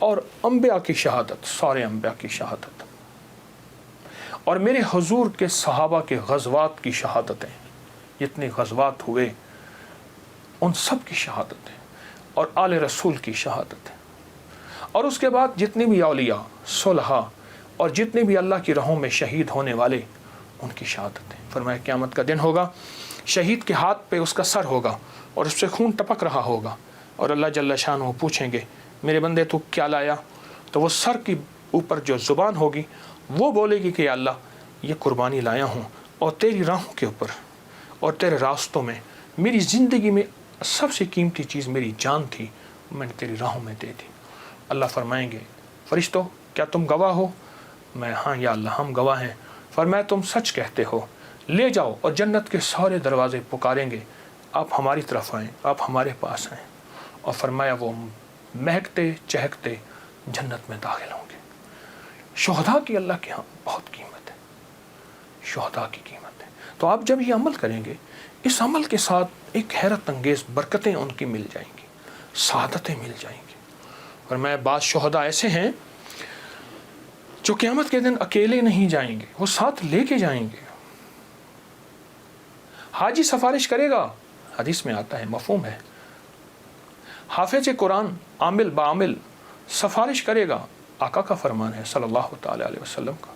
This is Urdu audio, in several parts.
اور انبیاء کی شہادت، سارے انبیاء کی شہادت، اور میرے حضور کے صحابہ کے غزوات کی شہادتیں، جتنے غزوات ہوئے ان سب کی شہادتیں، اور آل رسول کی شہادتیں، اور اس کے بعد جتنے بھی اولیاء، صلحاء اور جتنے بھی اللہ کی راہوں میں شہید ہونے والے ان کی شہادتیں۔ فرمایا قیامت کا دن ہوگا، شہید کے ہاتھ پہ اس کا سر ہوگا اور اس سے خون ٹپک رہا ہوگا، اور اللہ جل شانہ پوچھیں گے میرے بندے تو کیا لایا؟ تو وہ سر کی اوپر جو زبان ہوگی وہ بولے گی کہ یا اللہ یہ قربانی لایا ہوں، اور تیری راہوں کے اوپر اور تیرے راستوں میں میری زندگی میں سب سے قیمتی چیز میری جان تھی، میں نے تیری راہوں میں دے دی۔ اللہ فرمائیں گے فرشتوں کیا تم گواہ ہو؟ میں ہاں یا اللہ ہم گواہ ہیں۔ فرمایا تم سچ کہتے ہو، لے جاؤ، اور جنت کے سارے دروازے پکاریں گے آپ ہماری طرف آئیں، آپ ہمارے پاس آئیں، اور فرمایا وہ مہکتے چہکتے جنت میں داخل ہوں گے۔ شہداء کی اللہ کے ہاں بہت قیمت ہے، شہداء کی قیمت ہے۔ تو آپ جب یہ عمل کریں گے، اس عمل کے ساتھ ایک حیرت انگیز برکتیں ان کی مل جائیں گی، سعادتیں مل جائیں گی۔ اور میں بعض شہداء ایسے ہیں جو قیامت کے دن اکیلے نہیں جائیں گے، وہ ساتھ لے کے جائیں گے۔ حاجی سفارش کرے گا، حدیث میں آتا ہے، مفہوم ہے۔ حافظ قرآن عامل بعامل سفارش کرے گا، آقا کا فرمان ہے صلی اللہ تعالی علیہ وسلم کا،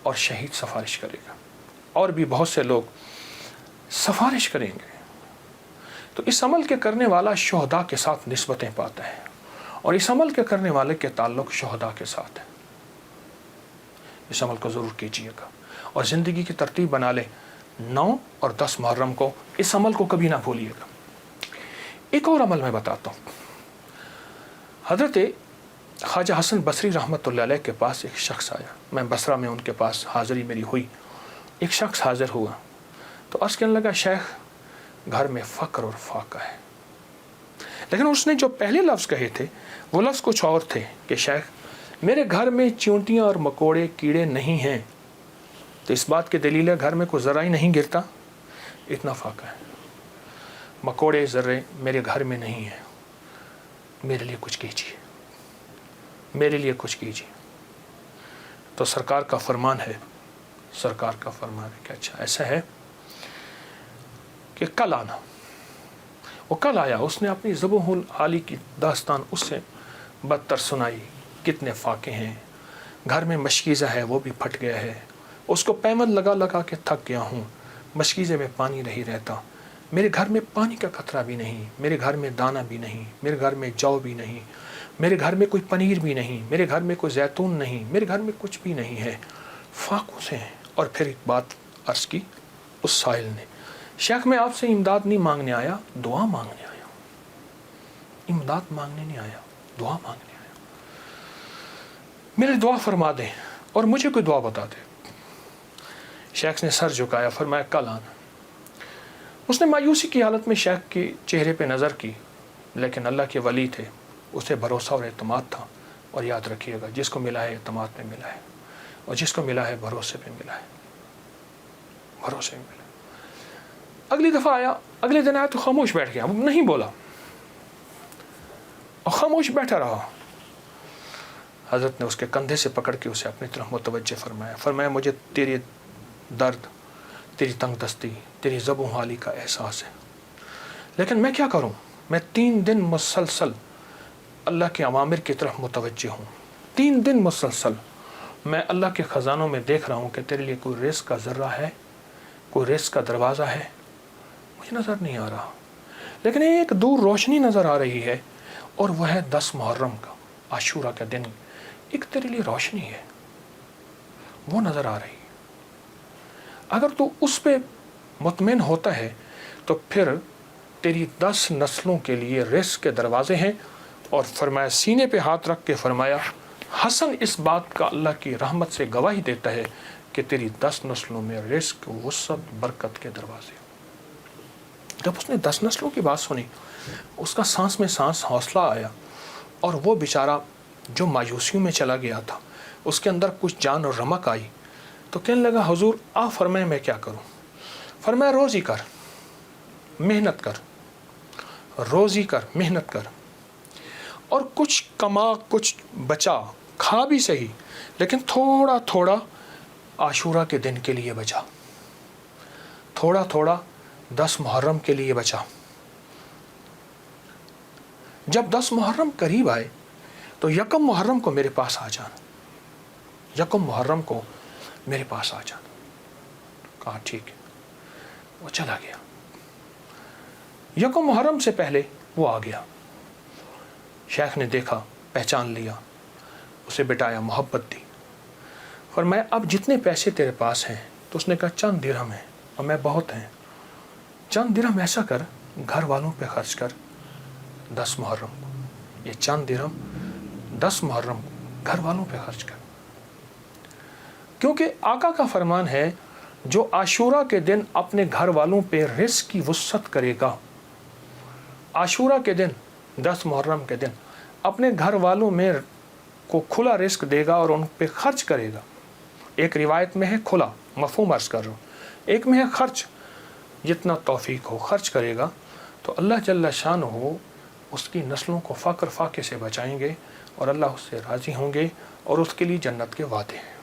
اور شہید سفارش کرے گا، اور بھی بہت سے لوگ سفارش کریں گے۔ تو اس عمل کے کرنے والا شہداء کے ساتھ نسبتیں پاتا ہے، اور اس عمل کے کرنے والے کے تعلق شہداء کے ساتھ ہے۔ اس عمل کو ضرور کیجیے گا، اور زندگی کی ترتیب بنا لیں۔ 9 اور 10 محرم کو اس عمل کو کبھی نہ بھولیے گا۔ ایک اور عمل میں بتاتا ہوں۔ حضرت خواجہ حسن بصری رحمۃ اللہ علیہ کے پاس ایک شخص آیا، میں بصرہ میں ان کے پاس حاضری میری ہوئی، ایک شخص حاضر ہوا تو عرض کرنے لگا شیخ گھر میں فقر اور فاقہ ہے، لیکن اس نے جو پہلے لفظ کہے تھے وہ لفظ کچھ اور تھے کہ شیخ میرے گھر میں چیونٹیاں اور مکوڑے کیڑے نہیں ہیں، تو اس بات کی دلیل ہے گھر میں کوئی ذرہ ہی نہیں گرتا، اتنا فاقہ ہے، مکوڑے ذرے میرے گھر میں نہیں ہیں، میرے لیے کچھ کیجیے، میرے لیے کچھ کیجیے۔ تو سرکار کا فرمان ہے، سرکار کا فرمان ہے کہ اچھا ایسا ہے کہ کل آنا۔ وہ کل آیا، اس نے اپنی ذبح العالی کی داستان اس سے بدتر سنائی، کتنے فاقے ہیں، گھر میں مشکیزہ ہے وہ بھی پھٹ گیا ہے، اس کو پیمند لگا لگا کے تھک گیا ہوں، مشکیزے میں پانی نہیں رہتا، میرے گھر میں پانی کا قطرہ بھی نہیں، میرے گھر میں دانہ بھی نہیں، میرے گھر میں جو بھی نہیں، میرے گھر میں کوئی پنیر بھی نہیں، میرے گھر میں کوئی زیتون نہیں، میرے گھر میں کچھ بھی نہیں ہے، فاقوں سے ہیں۔ اور پھر ایک بات عرض کی اس سائل نے، شیخ میں آپ سے امداد نہیں مانگنے آیا، دعا مانگنے آیا، امداد مانگنے نہیں آیا، دعا مانگنے آیا، میرے دعا فرما دیں اور مجھے کوئی دعا بتا دے۔ شیخ نے سر جھکایا، فرمایا کل آنا۔ اس نے مایوسی کی حالت میں شیخ کے چہرے پہ نظر کی، لیکن اللہ کے ولی تھے، اسے بھروسہ اور اعتماد تھا، اور یاد رکھیے گا جس کو ملا ہے اعتماد میں ملا ہے، اور جس کو ملا ہے بھروسے پہ ملا ہے، بھروسے میں ملا ہے۔ اگلی دفعہ آیا، اگلے دن آیا تو خاموش بیٹھ گیا، نہیں بولا اور خاموش بیٹھا رہا۔ حضرت نے اس کے کندھے سے پکڑ کے اسے اپنی طرف متوجہ فرمایا، فرمایا مجھے تیری درد، تیری تنگ دستی، تیری ذبح حالی کا احساس ہے، لیکن میں کیا کروں، میں 3 دن مسلسل اللہ کے اوامر کی طرف متوجہ ہوں، 3 دن مسلسل میں اللہ کے خزانوں میں دیکھ رہا ہوں کہ تیرے لیے کوئی رزق کا ذرہ ہے، کوئی رزق کا دروازہ ہے، مجھے نظر نہیں آ رہا، لیکن ایک دور روشنی نظر آ رہی ہے، اور وہ ہے 10 محرم کا عاشورہ کا دن، ایک تیرے لیے روشنی ہے، وہ نظر آ رہی ہے۔ اگر تو اس پہ مطمئن ہوتا ہے تو پھر تیری 10 نسلوں کے لیے رزق کے دروازے ہیں۔ اور فرمایا، سینے پہ ہاتھ رکھ کے فرمایا، حسن اس بات کا اللہ کی رحمت سے گواہی دیتا ہے کہ تیری 10 نسلوں میں رزق، وسعت، برکت کے دروازے۔ جب اس نے 10 نسلوں کی بات سنی، اس کا سانس میں سانس حوصلہ آیا، اور وہ بیچارہ جو مایوسیوں میں چلا گیا تھا اس کے اندر کچھ جان اور رمق آئی، تو کہنے لگا حضور آپ فرمائیں میں کیا کروں؟ فرمایا روزی کر، محنت کر، روزی کر، محنت کر، اور کچھ کما کچھ بچا، کھا بھی صحیح لیکن تھوڑا تھوڑا عاشورہ کے دن کے لیے بچا، تھوڑا تھوڑا 10 محرم کے لیے بچا۔ جب 10 محرم قریب آئے تو 1 محرم کو میرے پاس آ جانا، 1 محرم کو میرے پاس آ جانا۔ کہا ٹھیک ہے، وہ چلا گیا۔ 1 محرم سے پہلے وہ آ گیا، شیخ نے دیکھا، پہچان لیا، اسے بٹایا، محبت دی، فرمایا اب جتنے پیسے تیرے پاس ہیں، تو اس نے کہا چند درہم ہیں اور میں بہت ہیں، چند درہم ایسا کر گھر والوں پہ خرچ کر 10 محرم کو، یہ چند درہم 10 محرم کو گھر والوں پہ خرچ کر۔ کیونکہ آقا کا فرمان ہے جو عاشورہ کے دن اپنے گھر والوں پہ رزق کی وسعت کرے گا، عاشورہ کے دن 10 محرم کے دن اپنے گھر والوں میں کو کھلا رزق دے گا اور ان پہ خرچ کرے گا۔ ایک روایت میں ہے کھلا، مفہوم عرض کر رہا ہوں، ایک میں ہے خرچ، جتنا توفیق ہو خرچ کرے گا تو اللہ جل شانہ اس کی نسلوں کو فقر فاقے سے بچائیں گے اور اللہ اس سے راضی ہوں گے اور اس کے لیے جنت کے وعدے ہیں۔